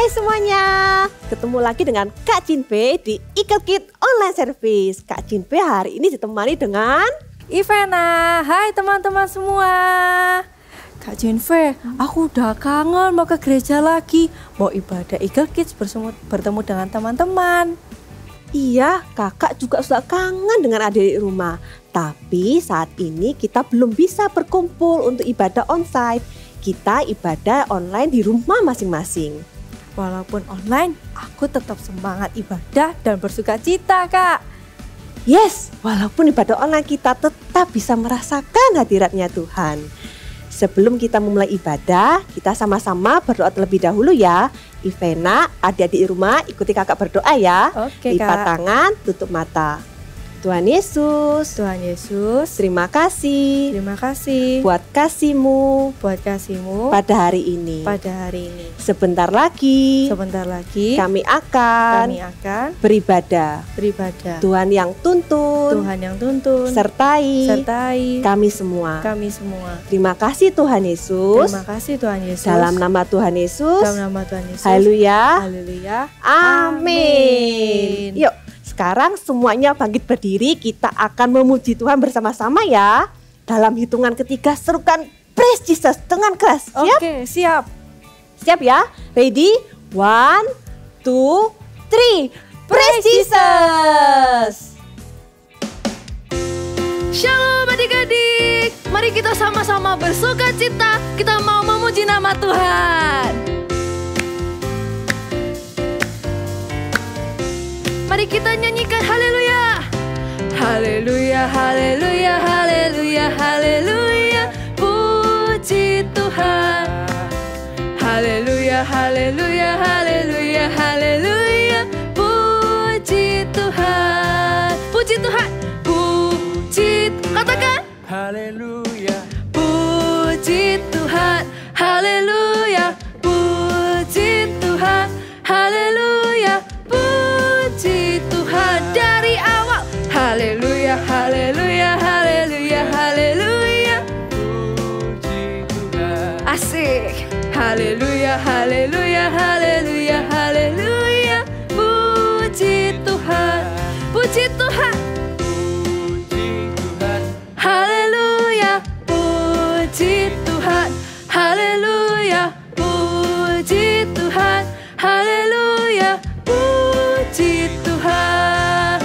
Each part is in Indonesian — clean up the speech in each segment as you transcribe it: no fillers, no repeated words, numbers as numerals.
Hai semuanya, ketemu lagi dengan Kak Cinpe di Ikelkit Online Service. Kak Cinpe hari ini ditemani dengan Ivana. Hai teman-teman semua. Kak Cinpe, aku udah kangen mau ke gereja lagi, mau ibadah Ikelkit bertemu dengan teman-teman. Iya, kakak juga sudah kangen dengan adik rumah. Tapi saat ini kita belum bisa berkumpul untuk ibadah onsite. Kita ibadah online di rumah masing-masing. Walaupun online, aku tetap semangat ibadah dan bersuka cita, Kak. Yes, walaupun ibadah online kita tetap bisa merasakan hadiratnya Tuhan. Sebelum kita memulai ibadah, kita sama-sama berdoa terlebih dahulu ya. Ivana, adik-adik di rumah ikuti kakak berdoa ya. Oke, Lipat Kak. tangan, tutup mata. Tuhan Yesus, terima kasih buat kasih-Mu pada hari ini. Sebentar lagi kami akan beribadah. Tuhan yang tuntun, sertai kami semua. Terima kasih Tuhan Yesus. Dalam nama Tuhan Yesus. Haleluya. Amin. Yuk, sekarang semuanya bangkit berdiri, kita akan memuji Tuhan bersama-sama ya. Dalam hitungan ketiga serukan Praise Jesus dengan keras. Siap? Oke, siap. Siap ya? Ready? 1, 2, 3. Praise Jesus. Shalom adik-adik, mari kita sama-sama bersuka cita. Kita mau memuji nama Tuhan. Mari kita nyanyikan haleluya. Haleluya, haleluya, haleluya, haleluya. Puji Tuhan. Haleluya, haleluya, haleluya, haleluya. Puji Tuhan. Puji Tuhan. Puji, katakan Haleluya. Puji Tuhan. Haleluya. Puji Tuhan. Haleluya. Puji Tuhan dari awal. Haleluya, haleluya, haleluya, haleluya. Puji Tuhan. Asik. Haleluya, haleluya, haleluya, haleluya. Puji Tuhan. Puji Tuhan. Puji Tuhan. Haleluya. Puji Tuhan. Haleluya. Puji Tuhan. Haleluya. Puji Tuhan.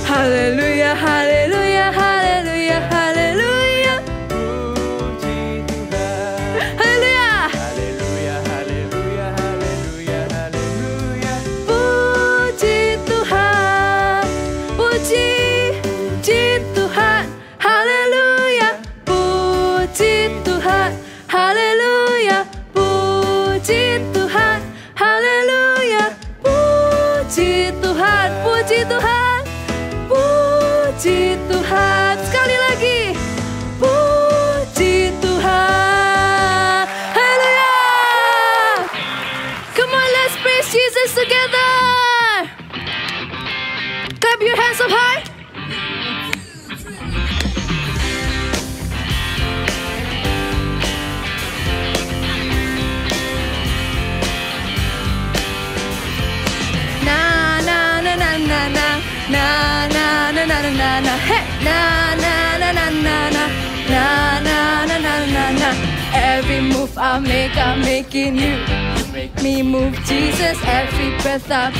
Haleluya, haleluya, haleluya, haleluya. Puji Tuhan. Haleluya. Haleluya, haleluya, haleluya, haleluya. Puji Tuhan. Puji Tuhan. Haleluya. Puji Tuhan. Haleluya. Puji Tuhan. Haleluya. Puji Tuhan. Puji Tuhan. Puji Tuhan. Sekali lagi. Puji Tuhan. Haleluya. Come on, let's praise Jesus together. Clap your hands up high. Na na na na na na na na na na na na hey na na na na na na na na na na na na. Every move I make, I'm making you. You make me move, Jesus. Every breath I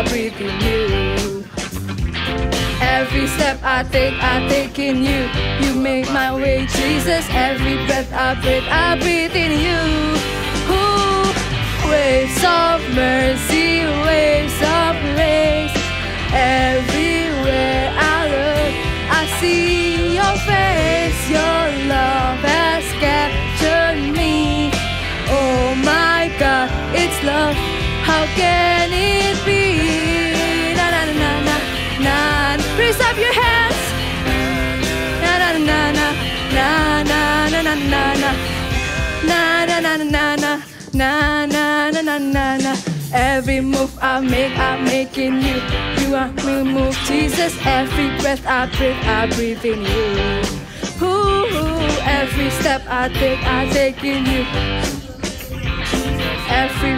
breathe in you. Every step I take in you. You make my way, Jesus. Every breath I breathe in you. Ooh, waves of mercy, waves of grace. Everywhere I look, I see your face. Your love has captured me. Oh my God, it's love. How can it be? Na na na na na. Raise up your hands. Na na na na na na na na na na. Na na na na na na na na na na na. Every move I make, I'm making you. You are me move, Jesus. Every breath I breathe in you. Ooh, every step I take in you. Every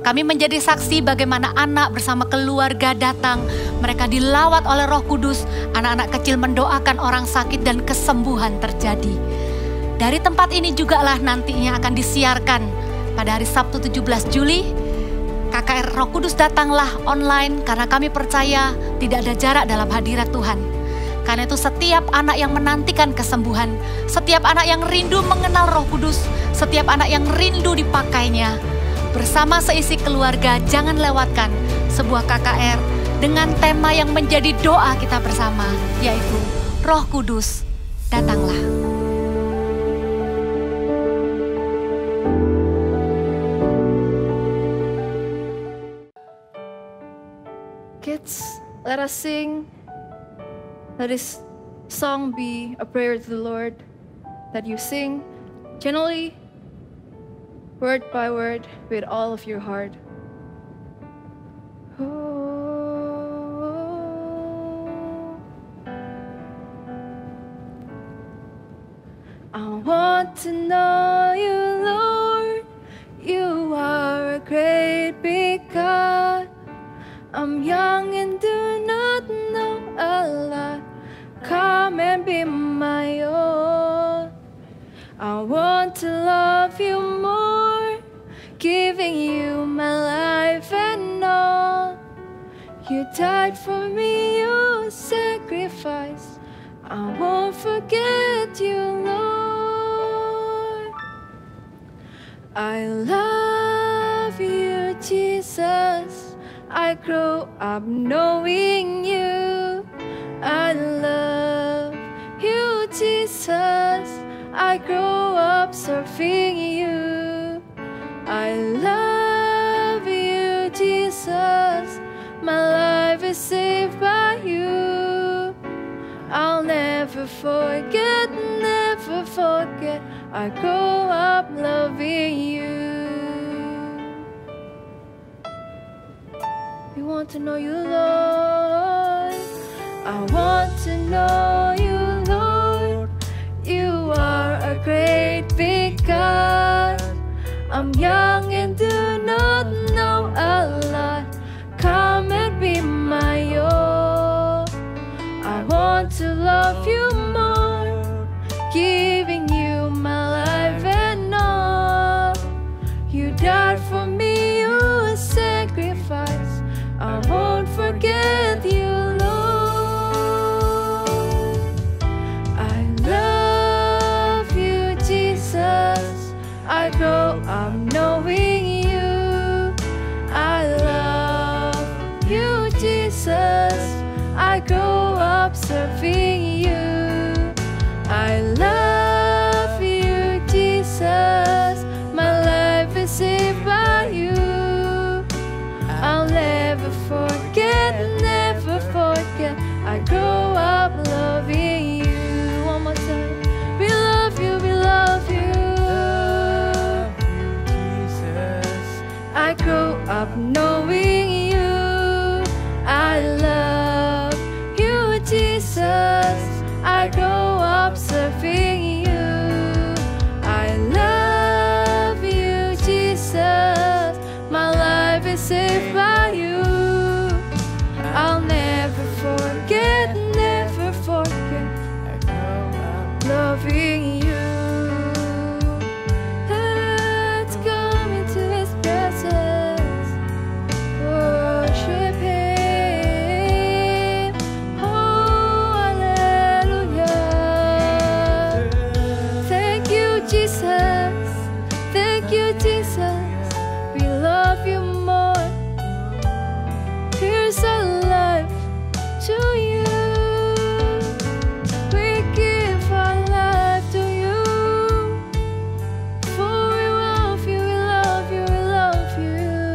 Kami menjadi saksi bagaimana anak bersama keluarga datang. Mereka dilawat oleh Roh Kudus. Anak-anak kecil mendoakan orang sakit dan kesembuhan terjadi. Dari tempat ini jugalah nantinya akan disiarkan pada hari Sabtu 17 Juli. KKR Roh Kudus datanglah online karena kami percaya tidak ada jarak dalam hadirat Tuhan. Karena itu setiap anak yang menantikan kesembuhan, setiap anak yang rindu mengenal Roh Kudus, setiap anak yang rindu dipakainya, bersama seisi keluarga jangan lewatkan sebuah KKR dengan tema yang menjadi doa kita bersama, yaitu Roh Kudus datanglah. Kids, let us sing. Let this song be a prayer to the Lord that you sing gently, word by word, with all of your heart. I want to know you, Lord. You are a great big God. I'm young and do not know a lot. Come and be my own. I want to love you more, giving you my life and all. You died for me, you sacrificed. I won't forget you, Lord. I love you, Jesus. I grow up knowing you. I love you, Jesus. I grow up serving you. I love you, Jesus. My life is saved by you. I'll never forget, never forget. I grow up loving you. We want to know you, Lord. I want to know you, Lord. You are a great big God. I'm young and do not know a lot. Come and be my own. I want to love you more, giving you my life and all. You died for me, you sacrificed. I won't forget you, Lord. I love you, Jesus. I grow up knowing you. I love you, Jesus. I grow up serving you. I love you, Jesus. My life is saved by you. I'll never forget, never forget. I grow up loving you. One more time. We love you, we love you. I grow up knowing you. I love you, Jesus. I grow up serving you. I love you, Jesus. My life is saved by you. I'll never forget, never forget. Loving you. Let's come into His presence. Worship Him. Oh, hallelujah. Thank you, Jesus. Thank you, Jesus. We love you more. Here's our life to you. We give our life to you. For we love you, we love you, we love you.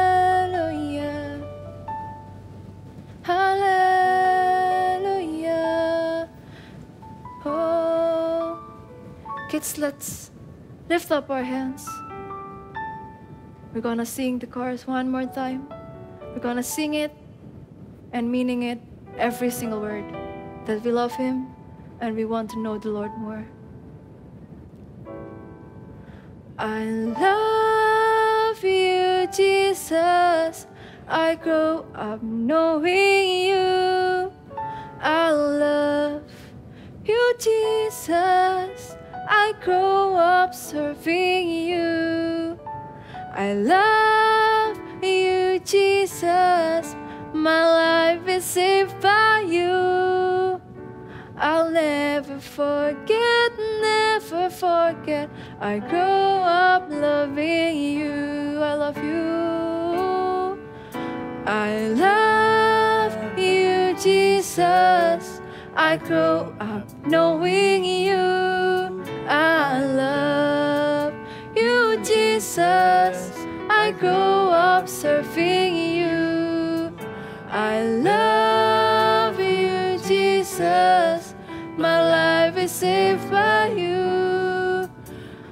Hallelujah. Hallelujah. Oh, kids, let's lift up our hands. We're gonna sing the chorus one more time. We're gonna sing it and meaning it, every single word, that we love Him and we want to know the Lord more. I love you, Jesus. I grow up knowing you. I love you, Jesus. I grow up serving you. I love you, Jesus. My life is saved by you. I'll never forget, never forget. I grow up loving you. I love you. I love you, Jesus. I grow up knowing you. I love you, Jesus. I grow up serving you. I love you, Jesus. My life is saved by you.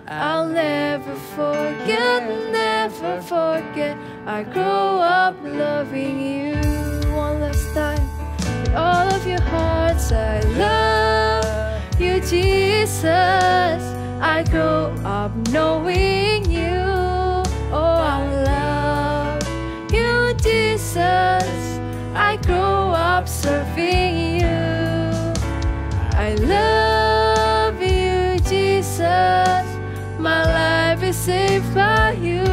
I'll never forget, never forget. I grow up loving you. One last time, with all of your hearts, I love you, Jesus. I grow up knowing you. Oh, I love you, Jesus. I grow up serving you. I love you, Jesus. My life is saved by you.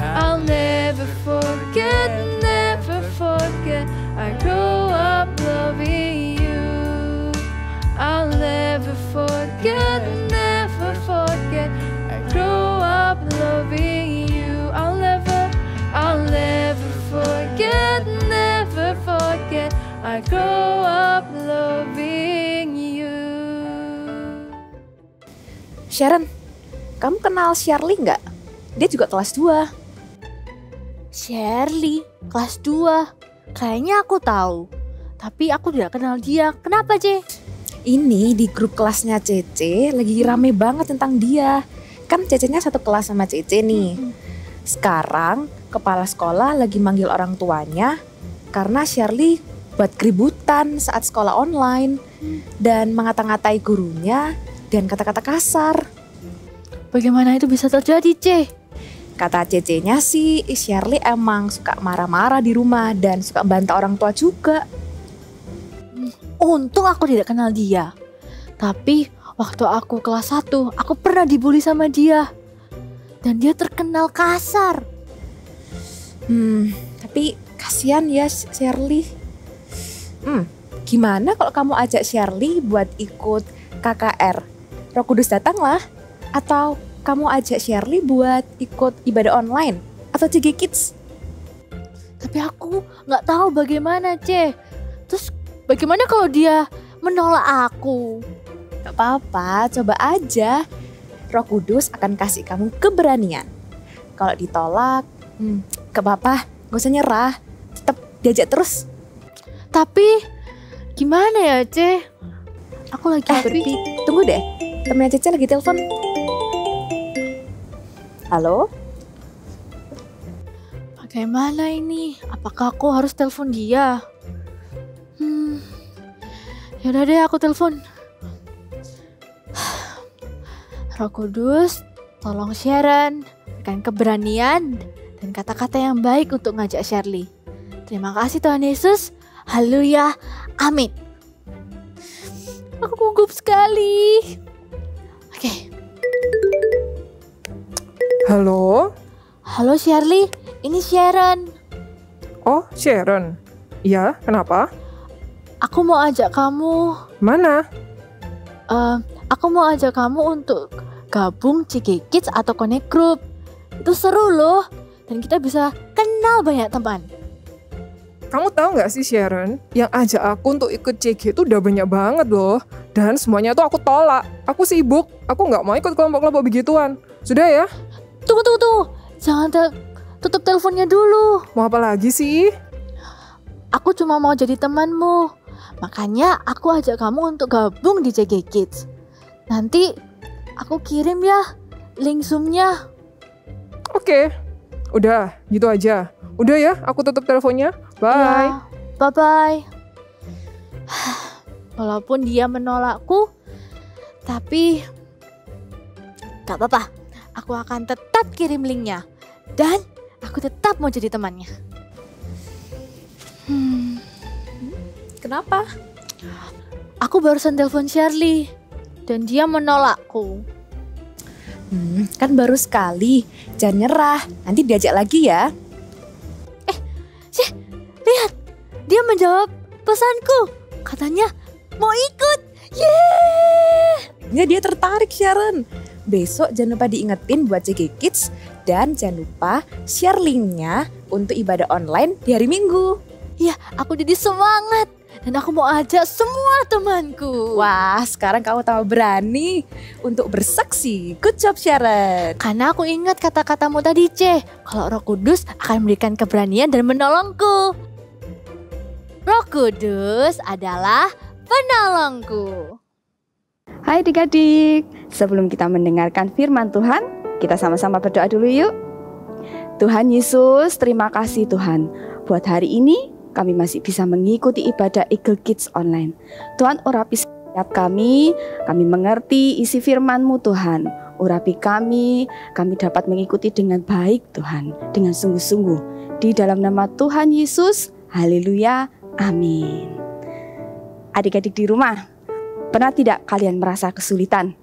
I'll never forget, never forget. I grow up loving you. I'll never forget, never forget. I grow up loving you. I'll never forget, never forget. I grow up loving you. Sharon, kamu kenal Shirley nggak? Dia juga kelas 2. Shirley, kelas 2. Kayaknya aku tahu. Tapi aku tidak kenal dia. Kenapa, Ce? Ini di grup kelasnya Cece lagi rame banget tentang dia. Kan Cece-nya satu kelas sama Cece nih. Sekarang kepala sekolah lagi manggil orang tuanya karena Shirley buat keributan saat sekolah online dan mengata-ngatai gurunya dan kata-kata kasar. Bagaimana itu bisa terjadi, Ce? Kata Cece-nya sih, Shirley emang suka marah-marah di rumah dan suka bantah orang tua juga. Untung aku tidak kenal dia. Tapi waktu aku kelas 1, aku pernah dibully sama dia. Dan dia terkenal kasar. Tapi kasihan ya Shirley. Gimana kalau kamu ajak Shirley buat ikut KKR? Roh Kudus datanglah. Atau kamu ajak Shirley buat ikut ibadah online atau CG Kids? Tapi aku nggak tahu bagaimana, Ce. Terus bagaimana kalau dia menolak aku? Gak apa-apa, coba aja. Roh Kudus akan kasih kamu keberanian. Kalau ditolak, gak apa-apa, gak usah nyerah. Tetap diajak terus. Tapi gimana ya, Ce? Aku lagi tunggu deh, temennya Cece lagi telepon. Halo? Bagaimana ini? Apakah aku harus telepon dia? Yaudah deh, aku telepon. Roh Kudus, tolong Sharon, berikan keberanian dan kata-kata yang baik untuk ngajak Shirley. Terima kasih Tuhan Yesus. Haleluya. Amin. Aku gugup sekali. Oke. Halo? Halo Shirley, ini Sharon. Oh, Sharon. Iya, kenapa? Aku mau ajak kamu. Mana? Aku mau ajak kamu untuk gabung CG Kids atau Connect Group. Itu seru loh, dan kita bisa kenal banyak teman. Kamu tahu nggak sih Sharon, yang ajak aku untuk ikut CG itu udah banyak banget loh. Dan semuanya tuh aku tolak. Aku sibuk, aku nggak mau ikut kelompok-kelompok begituan. Sudah ya? Tunggu. Jangan tutup teleponnya dulu. Mau apa lagi sih? Aku cuma mau jadi temanmu. Makanya aku ajak kamu untuk gabung di CG Kids. Nanti aku kirim ya link Zoom-nya. Oke, udah gitu aja. Udah ya, aku tutup teleponnya. Bye. Ya, bye-bye. Walaupun dia menolakku, tapi gak apa-apa. Aku akan tetap kirim linknya. Dan aku tetap mau jadi temannya. Kenapa? Aku barusan telepon Shirley. Dan dia menolakku. Kan baru sekali. Jangan nyerah. Nanti diajak lagi ya. Lihat, dia menjawab pesanku. Katanya mau ikut. Yeay! Ya, dia tertarik, Sharon. Besok jangan lupa diingetin buat CG Kids. Dan jangan lupa share linknya untuk ibadah online di hari Minggu. Ya, aku jadi semangat. Dan aku mau ajak semua temanku. Wah, sekarang kamu tambah berani untuk bersaksi. Good job, Sharon. Karena aku ingat kata-katamu tadi, C. Kalau Roh Kudus akan memberikan keberanian dan menolongku. Roh Kudus adalah penolongku. Hai adik-adik, sebelum kita mendengarkan firman Tuhan, kita sama-sama berdoa dulu yuk. Tuhan Yesus, terima kasih Tuhan. Buat hari ini, kami masih bisa mengikuti ibadah Eagle Kids online. Tuhan urapi setiap kami mengerti isi firman-Mu Tuhan. Urapi kami dapat mengikuti dengan baik Tuhan, dengan sungguh-sungguh. Di dalam nama Tuhan Yesus, haleluya, amin. Adik-adik di rumah, pernah tidak kalian merasa kesulitan?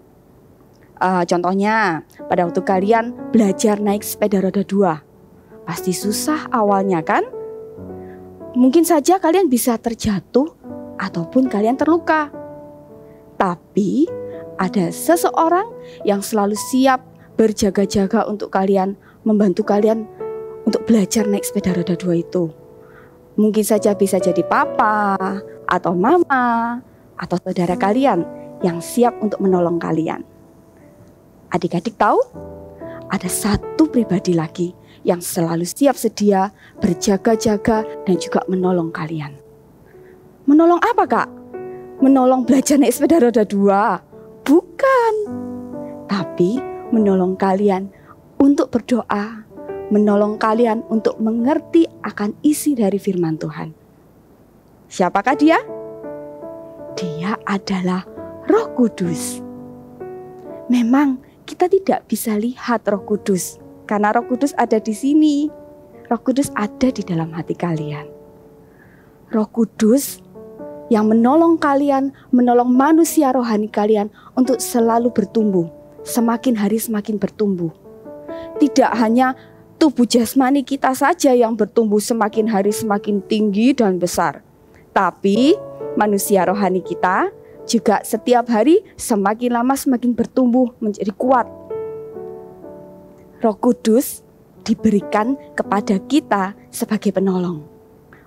Contohnya, pada waktu kalian belajar naik sepeda roda 2. Pasti susah awalnya kan? Mungkin saja kalian bisa terjatuh ataupun kalian terluka. Tapi ada seseorang yang selalu siap berjaga-jaga untuk kalian, membantu kalian untuk belajar naik sepeda roda 2 itu. Mungkin saja bisa jadi papa atau mama atau saudara kalian yang siap untuk menolong kalian. Adik-adik tahu? Ada satu pribadi lagi yang selalu siap sedia, berjaga-jaga dan juga menolong kalian. Menolong apa, Kak? Menolong belajar naik sepeda roda 2? Bukan. Tapi menolong kalian untuk berdoa, menolong kalian untuk mengerti akan isi dari firman Tuhan. Siapakah dia? Dia adalah Roh Kudus. Memang kita tidak bisa lihat Roh Kudus karena Roh Kudus ada di sini. Roh Kudus ada di dalam hati kalian. Roh Kudus yang menolong kalian, menolong manusia rohani kalian untuk selalu bertumbuh, semakin hari semakin bertumbuh. Tidak hanya tubuh jasmani kita saja yang bertumbuh semakin hari semakin tinggi dan besar, tapi manusia rohani kita juga setiap hari semakin lama semakin bertumbuh menjadi kuat. Roh Kudus diberikan kepada kita sebagai penolong.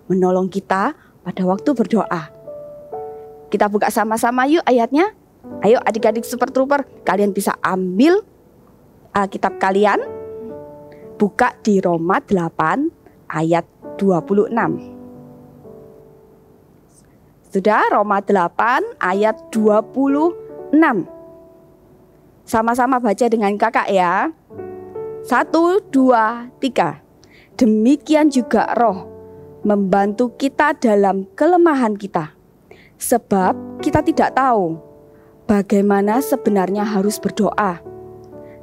Menolong kita pada waktu berdoa. Kita buka sama-sama yuk ayatnya. Ayo adik-adik Super Trooper, kalian bisa ambil Alkitab kalian. Buka di Roma 8 ayat 26. Sudah, Roma 8 ayat 26. Sama-sama baca dengan kakak ya. 1, 2, 3. Demikian juga Roh membantu kita dalam kelemahan kita. Sebab kita tidak tahu bagaimana sebenarnya harus berdoa.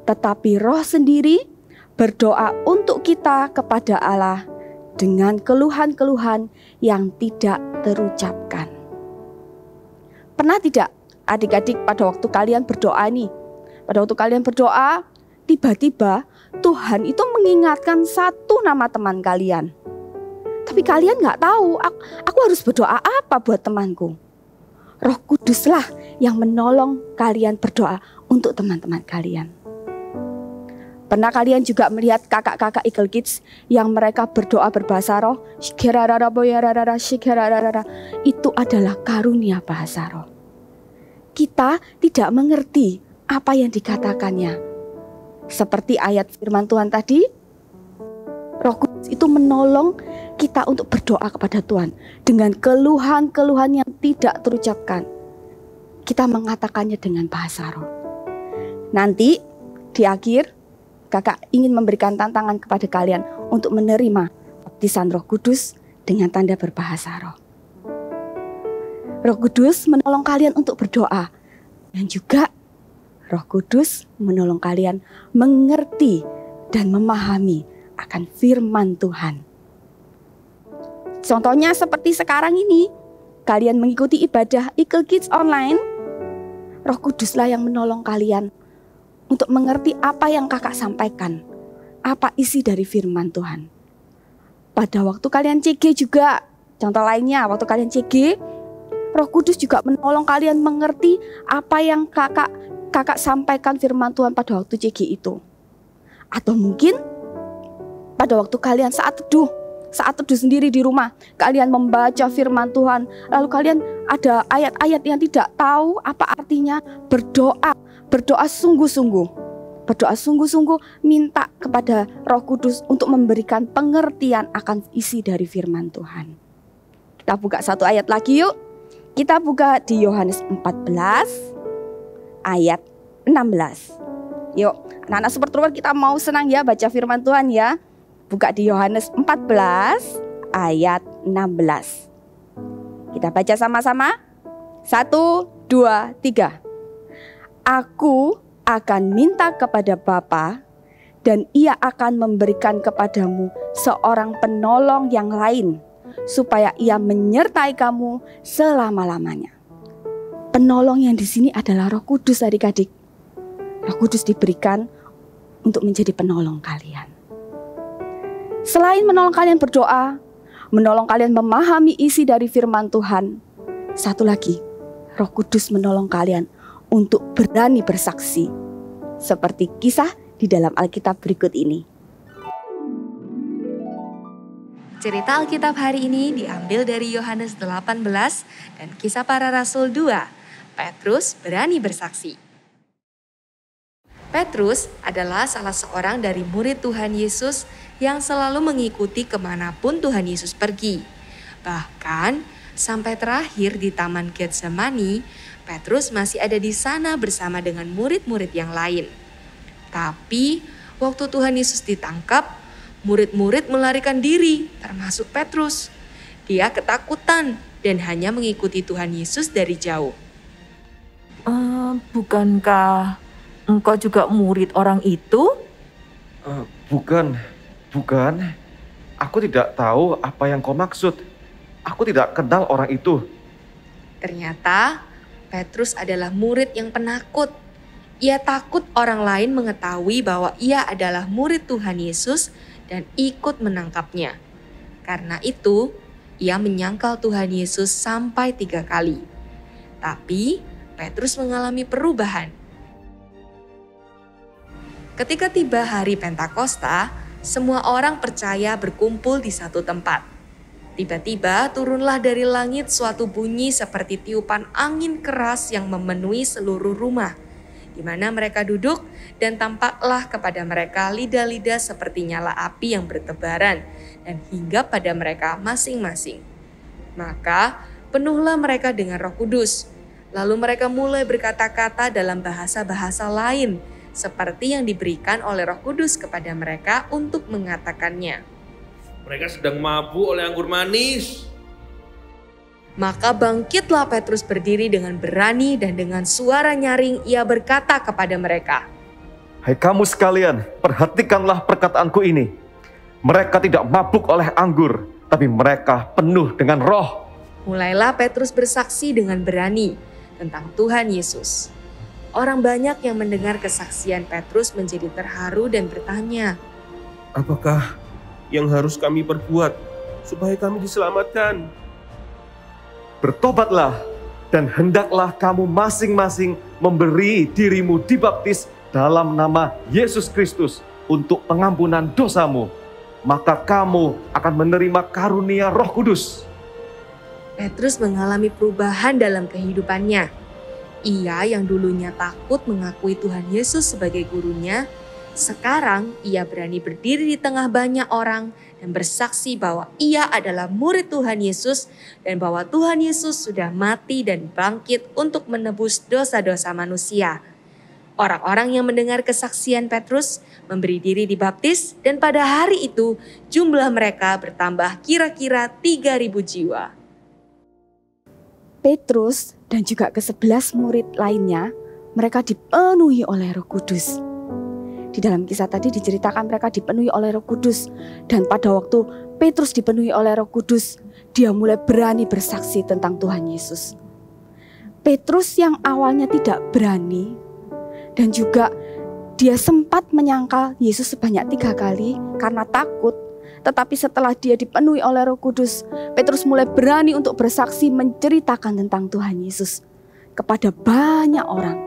Tetapi Roh sendiri berdoa untuk kita kepada Allah dengan keluhan-keluhan yang tidak terucapkan. Pernah tidak adik-adik pada waktu kalian berdoa nih, pada waktu kalian berdoa, tiba-tiba Tuhan itu mengingatkan satu nama teman kalian. Tapi kalian gak tahu, aku harus berdoa apa buat temanku. Roh Kuduslah yang menolong kalian berdoa untuk teman-teman kalian. Pernah kalian juga melihat kakak-kakak Eagle Kids yang mereka berdoa berbahasa roh? Itu adalah karunia bahasa roh. Kita tidak mengerti apa yang dikatakannya. Seperti ayat firman Tuhan tadi, Roh Kudus itu menolong kita untuk berdoa kepada Tuhan dengan keluhan-keluhan yang tidak terucapkan. Kita mengatakannya dengan bahasa roh. Nanti di akhir, kakak ingin memberikan tantangan kepada kalian untuk menerima baptisan Roh Kudus dengan tanda berbahasa roh. Roh Kudus menolong kalian untuk berdoa, dan juga Roh Kudus menolong kalian mengerti dan memahami akan firman Tuhan. Contohnya seperti sekarang ini, kalian mengikuti ibadah Eagle Kids online, Roh Kuduslah yang menolong kalian untuk mengerti apa yang kakak sampaikan, apa isi dari firman Tuhan. Pada waktu kalian CG juga, contoh lainnya waktu kalian CG, Roh Kudus juga menolong kalian mengerti apa yang kakak sampaikan firman Tuhan pada waktu CG itu. Atau mungkin pada waktu kalian saat teduh sendiri di rumah, kalian membaca firman Tuhan, lalu kalian ada ayat-ayat yang tidak tahu apa artinya, berdoa sungguh-sungguh, minta kepada Roh Kudus untuk memberikan pengertian akan isi dari firman Tuhan. Kita buka satu ayat lagi yuk. Kita buka di Yohanes 14 ayat 16. Yuk, anak-anak Super kita mau senang ya baca firman Tuhan ya. Buka di Yohanes 14 ayat 16. Kita baca sama-sama. 1, 2, 3. Aku akan minta kepada Bapa, dan Ia akan memberikan kepadamu seorang penolong yang lain, supaya Ia menyertai kamu selama-lamanya. Penolong yang di sini adalah Roh Kudus, adik-adik. Roh Kudus diberikan untuk menjadi penolong kalian. Selain menolong kalian berdoa, menolong kalian memahami isi dari firman Tuhan, satu lagi, Roh Kudus menolong kalian untuk berani bersaksi, seperti kisah di dalam Alkitab berikut ini. Cerita Alkitab hari ini diambil dari Yohanes 18 dan Kisah Para Rasul 2. Petrus berani bersaksi. Petrus adalah salah seorang dari murid Tuhan Yesus yang selalu mengikuti kemanapun Tuhan Yesus pergi. Bahkan sampai terakhir di Taman Getsemani, Petrus masih ada di sana bersama dengan murid-murid yang lain. Tapi waktu Tuhan Yesus ditangkap, murid-murid melarikan diri, termasuk Petrus. Dia ketakutan dan hanya mengikuti Tuhan Yesus dari jauh. Bukankah engkau juga murid orang itu? Bukan. Aku tidak tahu apa yang kau maksud. Aku tidak kenal orang itu. Ternyata Petrus adalah murid yang penakut. Ia takut orang lain mengetahui bahwa ia adalah murid Tuhan Yesus dan ikut menangkapnya. Karena itu, ia menyangkal Tuhan Yesus sampai 3 kali. Tapi Petrus mengalami perubahan. Ketika tiba hari Pentakosta, semua orang percaya berkumpul di satu tempat. Tiba-tiba turunlah dari langit suatu bunyi seperti tiupan angin keras yang memenuhi seluruh rumah, di mana mereka duduk, dan tampaklah kepada mereka lidah-lidah seperti nyala api yang bertebaran dan hinggap pada mereka masing-masing. Maka penuhlah mereka dengan Roh Kudus. Lalu mereka mulai berkata-kata dalam bahasa-bahasa lain, seperti yang diberikan oleh Roh Kudus kepada mereka untuk mengatakannya. Mereka sedang mabuk oleh anggur manis. Maka bangkitlah Petrus berdiri dengan berani, dan dengan suara nyaring ia berkata kepada mereka, Hai kamu sekalian, perhatikanlah perkataanku ini. Mereka tidak mabuk oleh anggur, tapi mereka penuh dengan roh. Mulailah Petrus bersaksi dengan berani tentang Tuhan Yesus. Orang banyak yang mendengar kesaksian Petrus menjadi terharu dan bertanya, Apakah yang harus kami perbuat supaya kami diselamatkan? Bertobatlah, dan hendaklah kamu masing-masing memberi dirimu dibaptis dalam nama Yesus Kristus untuk pengampunan dosamu. Maka kamu akan menerima karunia Roh Kudus. Petrus mengalami perubahan dalam kehidupannya. Ia yang dulunya takut mengakui Tuhan Yesus sebagai gurunya, sekarang ia berani berdiri di tengah banyak orang dan bersaksi bahwa ia adalah murid Tuhan Yesus dan bahwa Tuhan Yesus sudah mati dan bangkit untuk menebus dosa-dosa manusia. Orang-orang yang mendengar kesaksian Petrus memberi diri dibaptis dan pada hari itu jumlah mereka bertambah kira-kira 3.000 jiwa. Petrus dan juga ke-11 murid lainnya, mereka dipenuhi oleh Roh Kudus. Di dalam kisah tadi diceritakan mereka dipenuhi oleh Roh Kudus. Dan pada waktu Petrus dipenuhi oleh Roh Kudus, dia mulai berani bersaksi tentang Tuhan Yesus. Petrus yang awalnya tidak berani dan juga dia sempat menyangkal Yesus sebanyak 3 kali karena takut. Tetapi setelah dia dipenuhi oleh Roh Kudus, Petrus mulai berani untuk bersaksi menceritakan tentang Tuhan Yesus kepada banyak orang.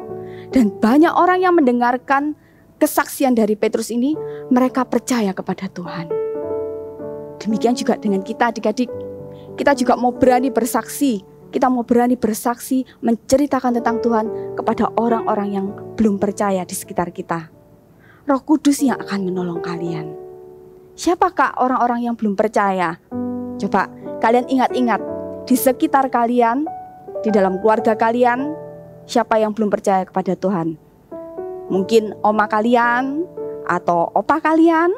Dan banyak orang yang mendengarkan kesaksian dari Petrus ini, mereka percaya kepada Tuhan. Demikian juga dengan kita adik-adik. Kita juga mau berani bersaksi. Kita mau berani bersaksi menceritakan tentang Tuhan kepada orang-orang yang belum percaya di sekitar kita. Roh Kudus yang akan menolong kalian. Siapakah orang-orang yang belum percaya? Coba kalian ingat-ingat di sekitar kalian, di dalam keluarga kalian, siapa yang belum percaya kepada Tuhan? Mungkin oma kalian, atau opa kalian,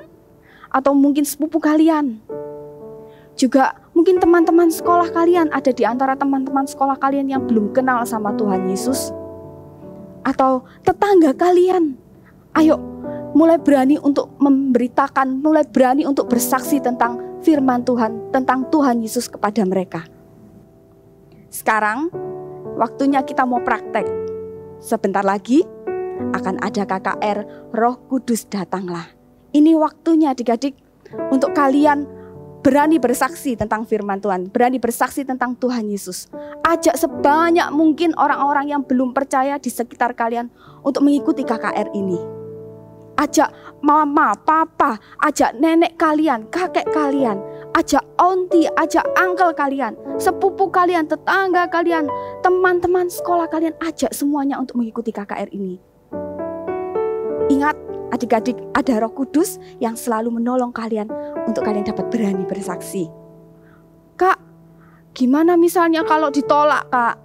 atau mungkin sepupu kalian. Juga mungkin teman-teman sekolah kalian, ada di antara teman-teman sekolah kalian yang belum kenal sama Tuhan Yesus. Atau tetangga kalian. Ayo, mulai berani untuk memberitakan, mulai berani untuk bersaksi tentang firman Tuhan, tentang Tuhan Yesus kepada mereka. Sekarang, waktunya kita mau praktek. Sebentar lagi akan ada KKR Roh Kudus Datanglah. Ini waktunya adik-adik untuk kalian berani bersaksi tentang firman Tuhan, berani bersaksi tentang Tuhan Yesus. Ajak sebanyak mungkin orang-orang yang belum percaya di sekitar kalian untuk mengikuti KKR ini. Ajak mama, papa, ajak nenek kalian, kakek kalian, ajak onti, ajak uncle kalian, sepupu kalian, tetangga kalian, teman-teman sekolah kalian, ajak semuanya untuk mengikuti KKR ini. Ingat, adik-adik, ada Roh Kudus yang selalu menolong kalian untuk kalian dapat berani bersaksi. Kak, gimana misalnya kalau ditolak, Kak?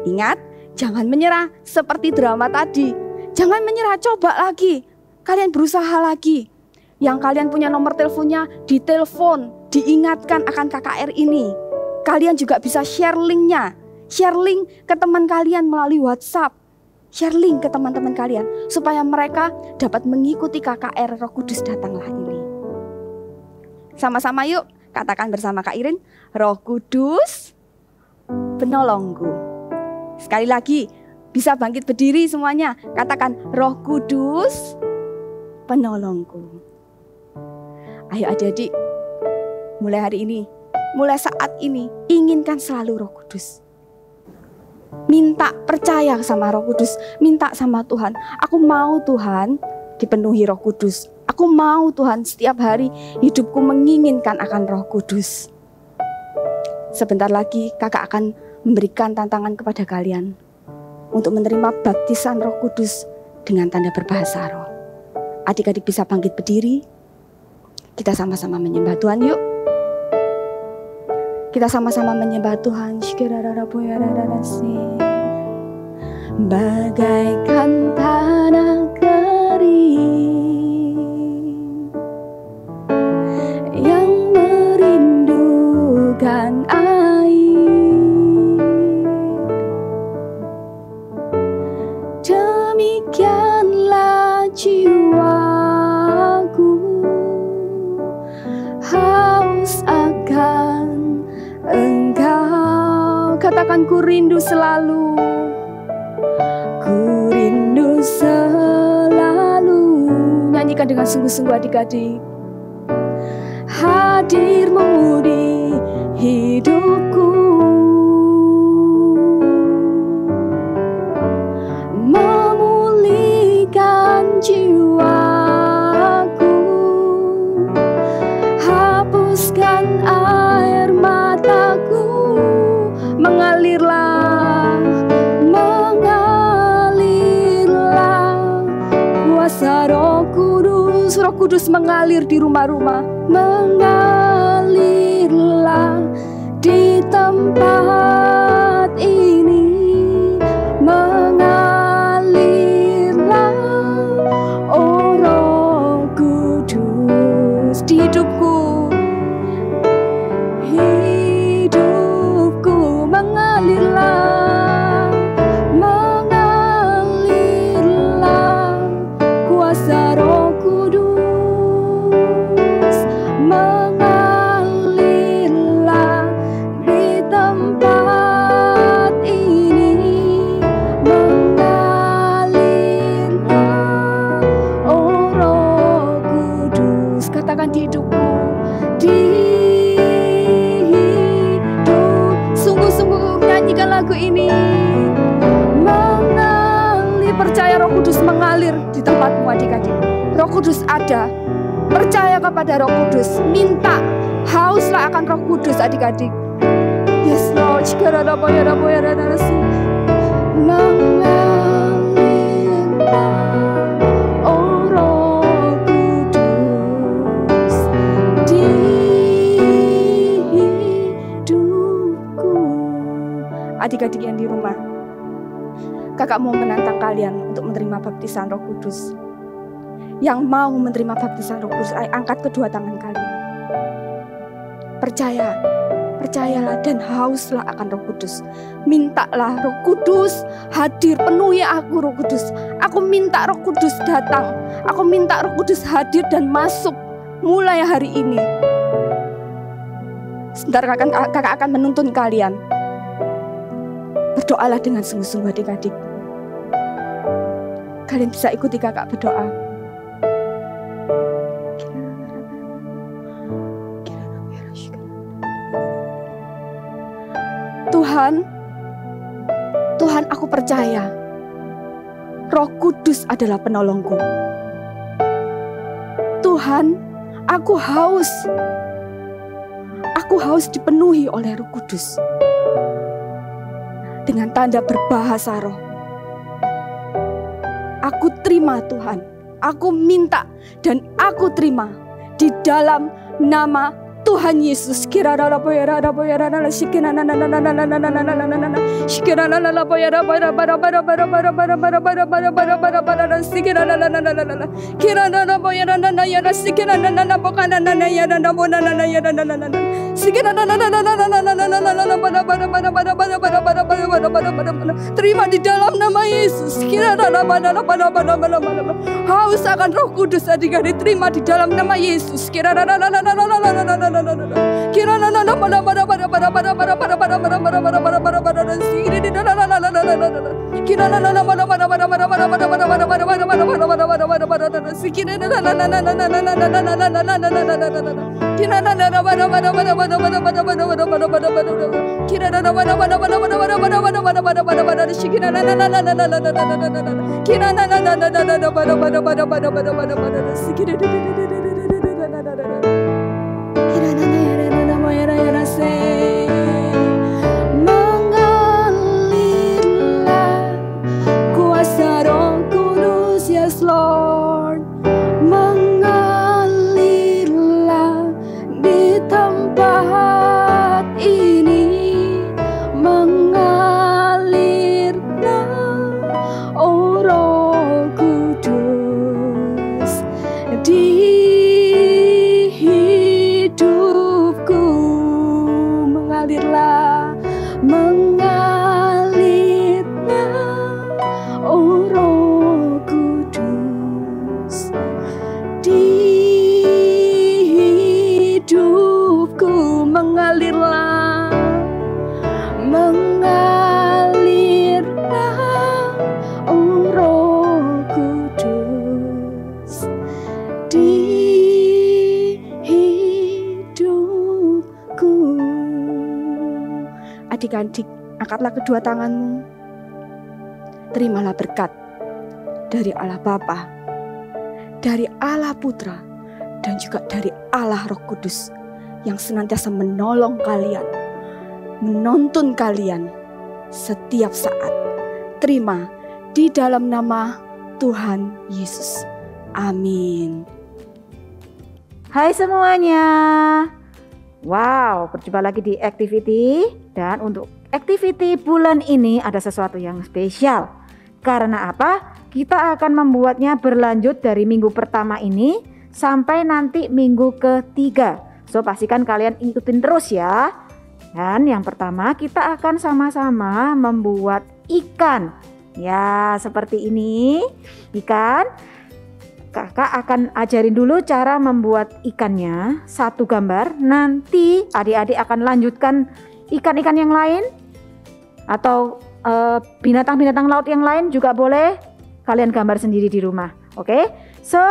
Ingat, jangan menyerah seperti drama tadi. Jangan menyerah, coba lagi. Kalian berusaha lagi. Yang kalian punya nomor teleponnya, ditelepon, diingatkan akan KKR ini. Kalian juga bisa share linknya. Share link ke teman kalian melalui WhatsApp. Share link ke teman-teman kalian supaya mereka dapat mengikuti KKR Roh Kudus Datanglah ini. Sama-sama yuk katakan bersama Kak Irin, Roh Kudus penolongku. Sekali lagi, bisa bangkit berdiri semuanya. Katakan Roh Kudus penolongku. Ayo adik-adik, mulai hari ini, mulai saat ini, inginkan selalu Roh Kudus. Minta percaya sama Roh Kudus, minta sama Tuhan. Aku mau Tuhan dipenuhi Roh Kudus. Aku mau Tuhan setiap hari hidupku menginginkan akan Roh Kudus. Sebentar lagi kakak akan memberikan tantangan kepada kalian untuk menerima baptisan Roh Kudus dengan tanda berbahasa roh. Adik-adik bisa bangkit berdiri. Kita sama-sama menyembah Tuhan yuk. Kita sama-sama menyembah Tuhan. Bagaikan tanah kering yang merindukan air, demikianlah jiwaku haus akan Engkau. Katakan ku rindu selalu, ku rindu selalu. Nyanyikan dengan sungguh-sungguh adik-adik. Hadir-Mu di hidupku, memulihkan jiwaku, hapuskan air mataku, mengalirlah, mengalirlah kuasa Roh Kudus. Roh Kudus mengalir di rumah-rumah, mengalirlah di tempat ini, mengalir adik-adik. Roh Kudus ada. Percaya kepada Roh Kudus. Minta, hauslah akan Roh Kudus adik-adik. Yes Lord. Oh Roh Kudus di hidupku. Adik-adik yang di rumah, kakak mau menantang kalian untuk menerima baptisan Roh Kudus. Yang mau menerima baptisan Roh Kudus, angkat kedua tangan kalian. Percayalah dan hauslah akan Roh Kudus. Mintalah Roh Kudus hadir, penuhi aku Roh Kudus. Aku minta Roh Kudus datang. Aku minta Roh Kudus hadir dan masuk mulai hari ini. Sebentar kakak akan menuntun kalian. Berdoalah dengan sungguh-sungguh adik-adik. Kalian bisa ikuti kakak berdoa. Tuhan, aku percaya Roh Kudus adalah penolongku. Tuhan, aku haus dipenuhi oleh Roh Kudus. Dengan tanda berbahasa roh. Aku terima Tuhan, aku minta dan aku terima di dalam nama Tuhan Yesus. Terima di dalam nama Yesus. Haus akan Roh Kudus adik-adik, terima di dalam nama Yesus. Mengalirlah kuasa Roh Kudus, yes Lord. Mengalirlah di tempat ini. Mengalirlah, oh Roh Kudus di hidupku. Mengalirlah, oh Roh Kudus di hidupku. Mengalirlah, oh Roh Kudus di hidupku. Adik-adik, angkatlah kedua tanganmu. Terimalah berkat dari Allah Bapa, dari Allah Putra, dan juga dari Allah Roh Kudus yang senantiasa menolong kalian, menuntun kalian setiap saat. Terima di dalam nama Tuhan Yesus. Amin. Hai semuanya. Wow, berjumpa lagi di Activity. Dan untuk Activity bulan ini ada sesuatu yang spesial. Karena apa? Kita akan membuatnya berlanjut dari minggu pertama ini sampai nanti minggu ketiga. So pastikan kalian ikutin terus ya. Dan yang pertama kita akan sama-sama membuat ikan. Ya seperti ini. Ikan. Kakak akan ajarin dulu cara membuat ikannya. Satu gambar. Nanti adik-adik akan lanjutkan ikan-ikan yang lain. Atau binatang-binatang laut yang lain juga boleh kalian gambar sendiri di rumah. Oke? So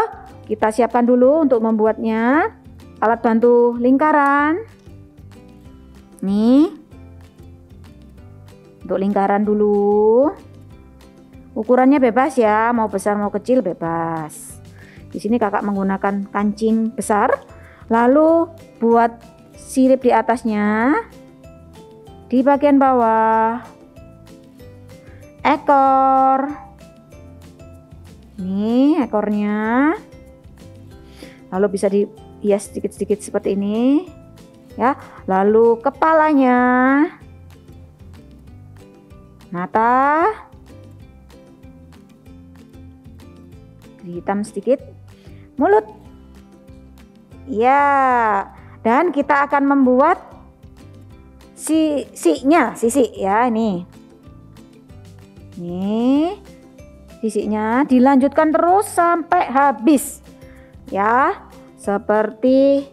kita siapkan dulu untuk membuatnya. Alat bantu lingkaran. Nih. Untuk lingkaran dulu. Ukurannya bebas ya, mau besar mau kecil bebas. Di sini kakak menggunakan kancing besar. Lalu buat sirip di atasnya. Di bagian bawah. Ekor. Ini ekornya. Lalu bisa dihias sedikit-sedikit seperti ini. Ya, lalu kepalanya. Mata. Hitam sedikit. Mulut. Ya, dan kita akan membuat sisi ya ini. Nih, sisinya dilanjutkan terus sampai habis. Ya, seperti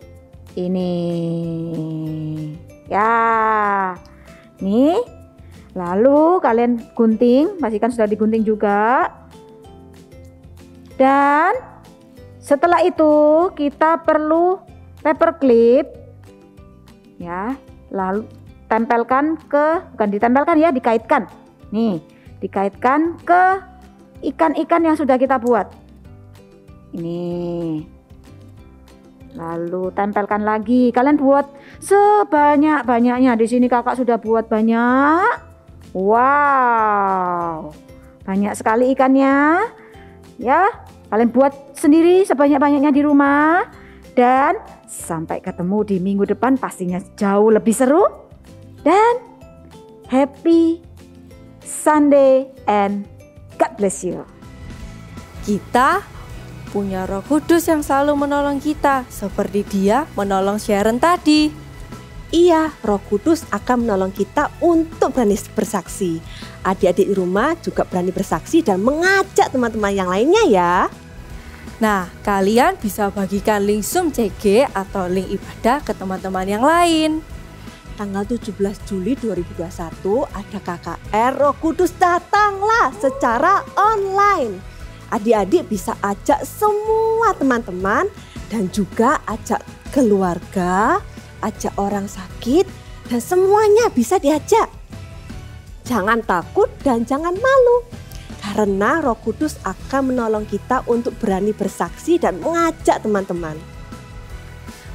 ini. Ya. Nih. Lalu kalian gunting, pastikan sudah digunting juga. Dan setelah itu kita perlu paper clip. Ya, lalu tempelkan bukan ditempelkan ya, dikaitkan. Nih, dikaitkan ke ikan-ikan yang sudah kita buat. Ini. Lalu tempelkan lagi. Kalian buat sebanyak-banyaknya. Di sini kakak sudah buat banyak. Wow. Banyak sekali ikannya. Ya, kalian buat sendiri sebanyak-banyaknya di rumah. Dan sampai ketemu di minggu depan, pastinya jauh lebih seru. Dan happy Sunday and God bless you. Kita punya Roh Kudus yang selalu menolong kita, seperti Dia menolong Sharon tadi. Iya, Roh Kudus akan menolong kita untuk berani bersaksi. Adik-adik di rumah juga berani bersaksi dan mengajak teman-teman yang lainnya ya. Nah, kalian bisa bagikan link Zoom CG atau link ibadah ke teman-teman yang lain. Tanggal 17 Juli 2021 ada KKR Roh Kudus Datanglah secara online. Adik-adik bisa ajak semua teman-teman dan juga ajak keluarga, ajak orang sakit, dan semuanya bisa diajak. Jangan takut dan jangan malu, karena Roh Kudus akan menolong kita untuk berani bersaksi dan mengajak teman-teman.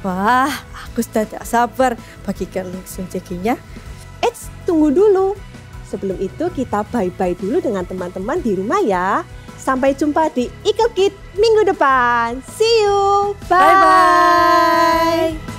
Wah, aku sudah tidak sabar bagikan link Zoom CG-nya. Eits, tunggu dulu. Sebelum itu kita bye-bye dulu dengan teman-teman di rumah ya. Sampai jumpa di Eagle Kids minggu depan. See you. Bye-bye.